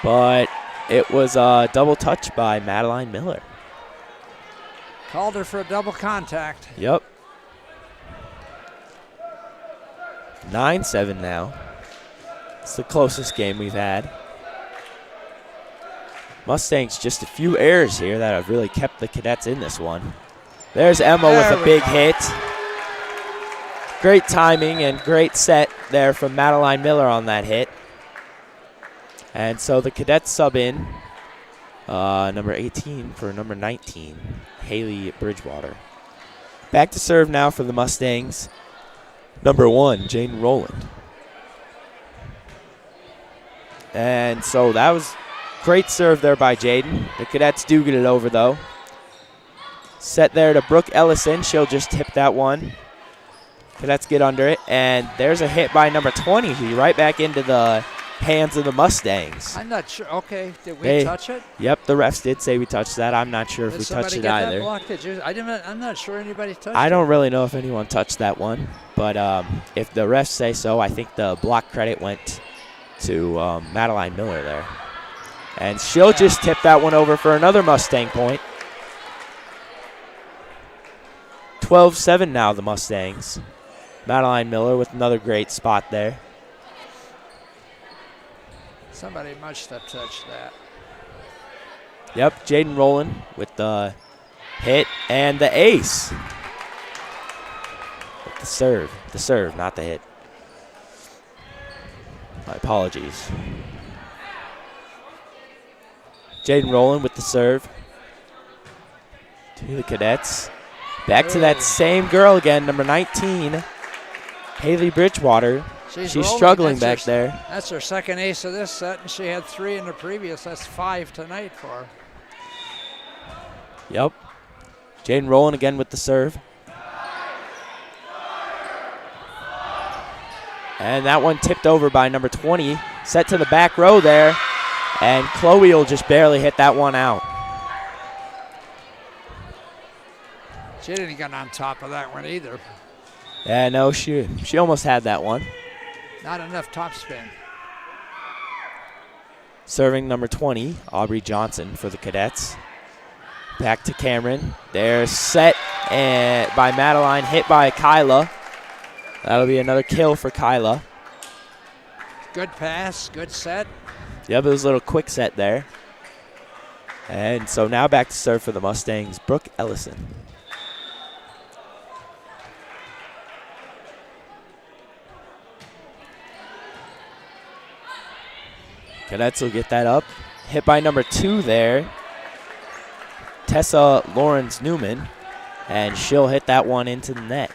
But it was a double touch by Madeline Miller. Called her for a double contact. Yep. 9-7 now. It's the closest game we've had. Mustangs just a few errors here that have really kept the Cadets in this one. There's Emma with a big hit. Great timing and great set there from Madeline Miller on that hit. And so the Cadets sub in number 18 for number 19, Haley Bridgewater. Back to serve now for the Mustangs. Number 1, Jane Rowland. And so that was great serve there by Jaden. The Cadets do get it over, though. Set there to Brooke Ellison. She'll just tip that one. Cadets get under it. And there's a hit by number 20 right back into the hands of the Mustangs. I'm not sure. Okay, did we touch it? Yep, the refs did say we touched that. I'm not sure if we touched it either. I'm not sure anybody touched it. I don't really know if anyone touched that one. But if the refs say so, I think the block credit went to Madeline Miller there. And she'll just tip that one over for another Mustang point. 12-7 now, the Mustangs. Madeline Miller with another great spot there. Somebody must have touched that. Yep, Jaden Rowland with the hit and the ace. With the serve, not the hit. My apologies. Jaden Rowland with the serve. To the Cadets. Back to that same girl again, number 19, Haley Bridgewater. She's struggling back there. That's her second ace of this set, and she had 3 in the previous. That's 5 tonight for her. Yep. Jaden Rowland again with the serve. And that one tipped over by number 20. Set to the back row there. And Chloe will just barely hit that one out. She didn't get on top of that one either. Yeah, no, she almost had that one. Not enough topspin. Serving number 20, Aubrey Johnson for the Cadets. Back to Cameron. They're set by Madeline, hit by Kyla. That'll be another kill for Kyla. Good pass, good set. Yep, it was a little quick set there. And so now back to serve for the Mustangs, Brooke Ellison. Cadets will get that up. Hit by number 2 there, Tessa Lawrence Newman, and she'll hit that one into the net.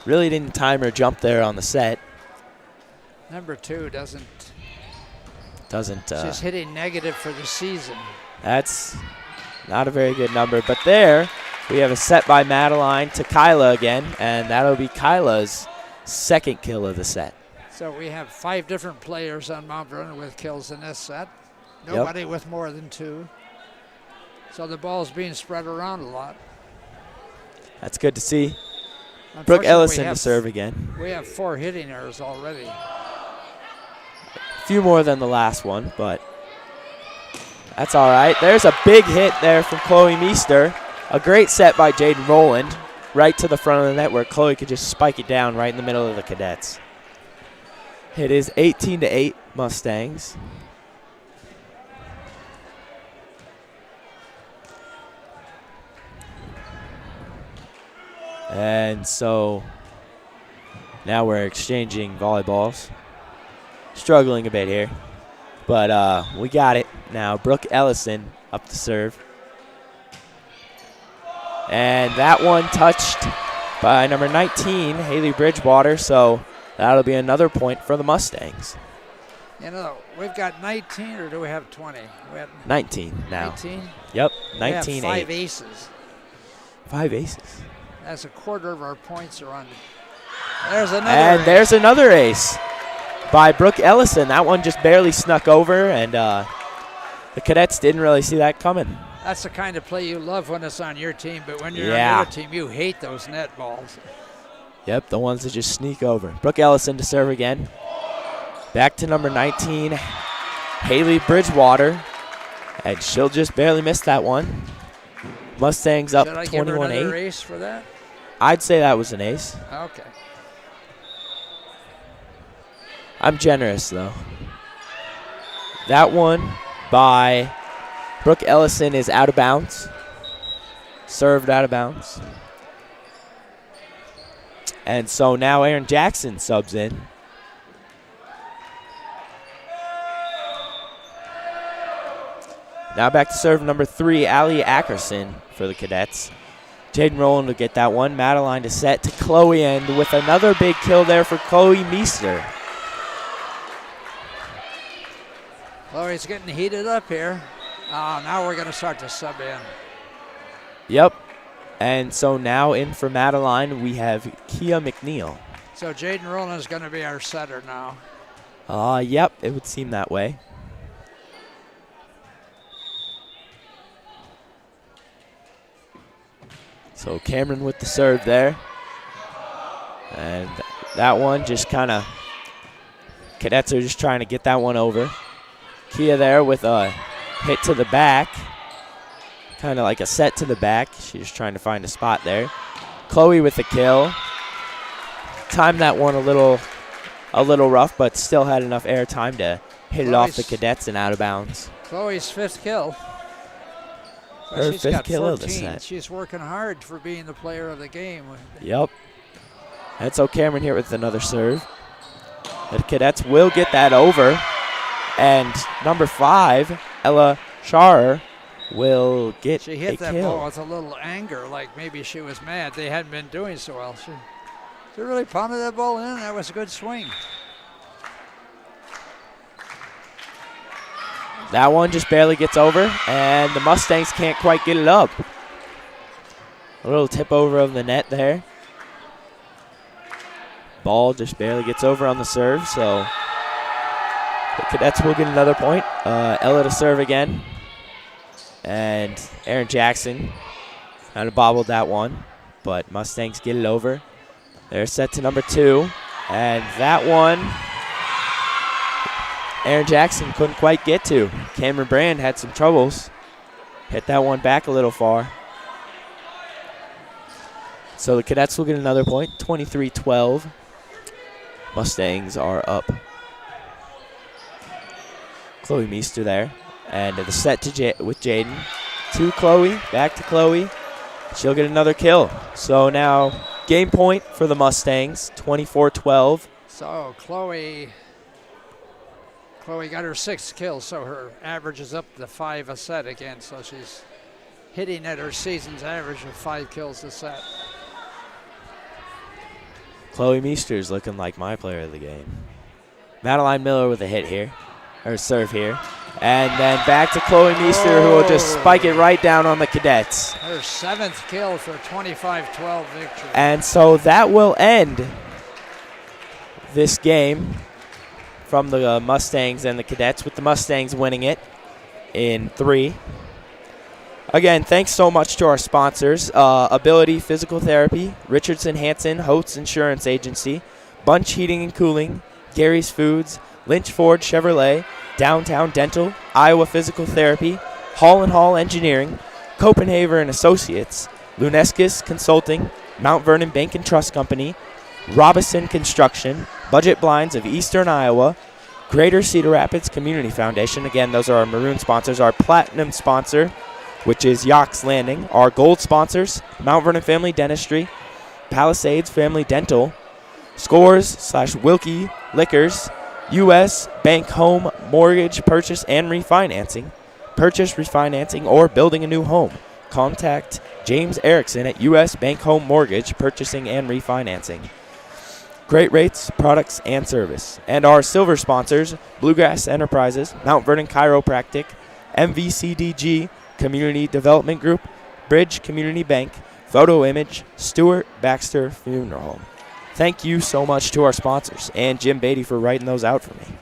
Really didn't time her jump there on the set. Number 2 doesn't. She's hitting negative for the season. That's not a very good number. But there, we have a set by Madeline to Kyla again, and that'll be Kyla's second kill of the set. So we have 5 different players on Mount Vernon with kills in this set. Nobody with more than 2. So the ball's being spread around a lot. That's good to see. Brooke Ellison to serve again. We have 4 hitting errors already. A few more than the last one, but that's all right. There's a big hit there from Chloe Meester. A great set by Jaden Rowland right to the front of the net where Chloe could just spike it down right in the middle of the Cadets. It is 18-8 Mustangs. And so now we're exchanging volleyballs. Struggling a bit here, but we got it now. Brooke Ellison up to serve. And that one touched by number 19, Haley Bridgewater, so that'll be another point for the Mustangs. You know, we've got 19, or do we have 20? We have 19 now. 19? Yep, We 19-8. have 5 aces. 5 aces. That's a quarter of our points are on. There's another And ace. there's another ace by Brooke Ellison. That one just barely snuck over, and the Cadets didn't really see that coming. That's the kind of play you love when it's on your team, but when you're Yeah. on your team, you hate those net balls. Yep, the ones that just sneak over. Brooke Ellison to serve again. Back to number 19, Haley Bridgewater, and she'll just barely miss that one. Mustangs up 21-8. Should I give her another ace for that? I'd say that was an ace. Okay. I'm generous, though. That one by Brooke Ellison is out of bounds. Served out of bounds. And so now Aaron Jackson subs in. Now back to serve number 3, Allie Ackerson for the Cadets. Jaden Rowland will get that one. Madeline to set to Chloe, and with another big kill there for Chloe Meester. Chloe's getting heated up here. Now we're going to start to sub in. Yep. And so now in for Madeline, we have Kia McNeil. So Jaden Rowland is going to be our setter now. Yep, it would seem that way. So Cameron with the serve there. And that one just kind of, Cadets are just trying to get that one over. Kia there with a hit to the back. Kind of like a set to the back. She's just trying to find a spot there. Chloe with the kill. Timed that one a little rough, but still had enough air time to hit it off the Cadets and out of bounds. Chloe's 5th kill. Her She's 5th got kill of the 14. set. She's working hard for being the player of the game. Yep. And so Cameron here with another serve. The Cadets will get that over. And number 5, Ella Scharer, will get She hit a that kill. ball with a little anger, like maybe she was mad. They hadn't been doing so well. She really pounded that ball in. That was a good swing. That one just barely gets over, and the Mustangs can't quite get it up. A little tip over of the net there. Ball just barely gets over on the serve, so the Cadets will get another point. Ella to serve again. And Aaron Jackson kind of bobbled that one, but Mustangs get it over. They're set to number 2, and that one Aaron Jackson couldn't quite get to. Cameron Brand had some troubles. Hit that one back a little far. So the Cadets will get another point, 23-12. Mustangs are up. Chloe Meester there. And the set to with Jaden. To Chloe, back to Chloe. She'll get another kill. So now game point for the Mustangs, 24-12. So Chloe got her 6th kill, so her average is up to 5 a set again. So she's hitting at her season's average of 5 kills a set. Chloe Meester's looking like my player of the game. Madeline Miller with a hit here, or serve here. And then back to Chloe Meester, who will just spike it right down on the Cadets. Her 7th kill for 25-12 victory. And so that will end this game from the Mustangs and the Cadets, with the Mustangs winning it in 3. Again, thanks so much to our sponsors, Ability Physical Therapy, Richardson Hanson, Holtz Insurance Agency, Bunch Heating and Cooling, Gary's Foods, Lynch Ford Chevrolet, Downtown Dental, Iowa Physical Therapy, Hall & Hall Engineering, Copenhaver and Associates, Luneskis Consulting, Mount Vernon Bank and Trust Company, Robison Construction, Budget Blinds of Eastern Iowa, Greater Cedar Rapids Community Foundation. Again, those are our maroon sponsors. Our platinum sponsor, which is Yox Landing. Our gold sponsors, Mount Vernon Family Dentistry, Palisades Family Dental, Scores/Wilkie Liquors, U.S. Bank Home Mortgage Purchase and Refinancing, purchase, refinancing, or building a new home. Contact James Erickson at U.S. Bank Home Mortgage Purchasing and Refinancing. Great rates, products, and service. And our silver sponsors, Bluegrass Enterprises, Mount Vernon Chiropractic, MVCDG, Community Development Group, Bridge Community Bank, Photo Image, Stewart Baxter Funeral Home. Thank you so much to our sponsors and Jim Beatty for writing those out for me.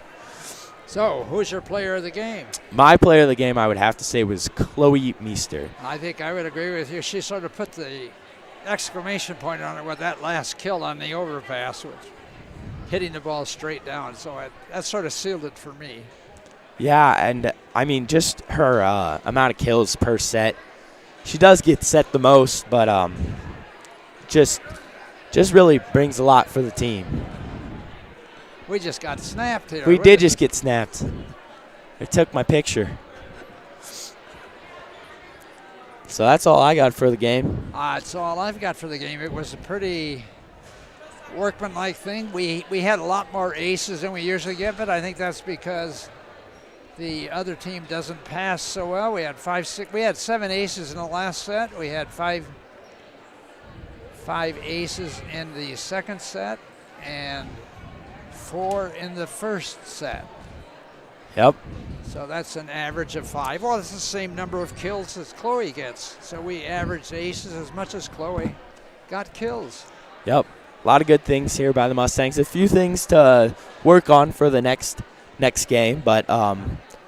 So, who's your player of the game? My player of the game, I would have to say, was Chloe Meester. I think I would agree with you. She sort of put the exclamation point on it with that last kill on the overpass, which hitting the ball straight down. So that sort of sealed it for me. Yeah, and I mean, just her amount of kills per set. She does get set the most, but just really brings a lot for the team. We just got snapped here. We did just get snapped. They took my picture. So that's all I got for the game. That's all I've got for the game. It was a pretty workmanlike thing. We had a lot more aces than we usually get, but I think that's because the other team doesn't pass so well. We had 7 aces in the last set. We had five aces in the second set and 4 in the first set. Yep. So that's an average of 5. Well, it's the same number of kills as Chloe gets. So we averaged aces as much as Chloe got kills. Yep. A lot of good things here by the Mustangs. A few things to work on for the next game, but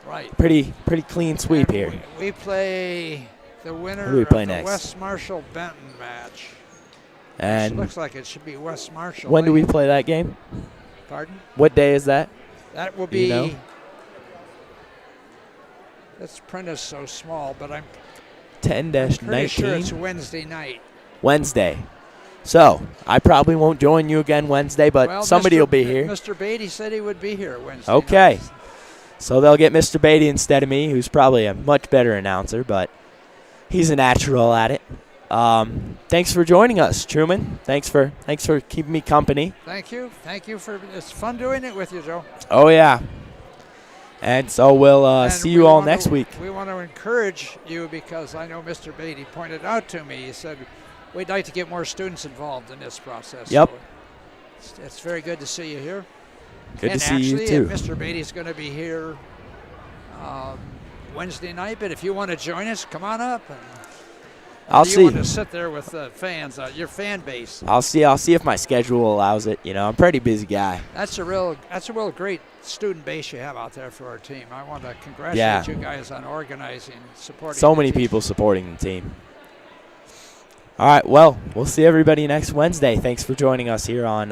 right. Pretty clean sweep And here. We play the winner Who do we play of the next? West Marshall Benton match. And It looks like it should be West Marshall. when do we play that game? Pardon? What day is that? That will Do you be. know? This print is so small, but I'm 10-19. pretty sure it's Wednesday night. Wednesday. So I probably won't join you again Wednesday, but Well, somebody will be here. Mr. Beatty said he would be here Wednesday. Okay. night. So they'll get Mr. Beatty instead of me, who's probably a much better announcer, but he's a natural at it. Thanks for joining us, Truman. Thanks for keeping me company. Thank you. It's fun doing it with you, Joe. Oh yeah. And so we'll And see we you all want next to- week. We want to encourage you because I know Mr. Beatty pointed out to me, he said, we'd like to get more students involved in this process. Yep. So it's very good to see you here. Good and to see you actually, too. Mr. Beatty's going to be here Wednesday night, but if you want to join us, come on up. And I'll you see. want to sit there with the fans, your fan base. I'll see if my schedule allows it. You know, I'm a pretty busy guy. That's a real great student base you have out there for our team. I want to congratulate you guys on organizing, supporting. So the many team. people supporting the team. All right, well, we'll see everybody next Wednesday. Thanks for joining us here on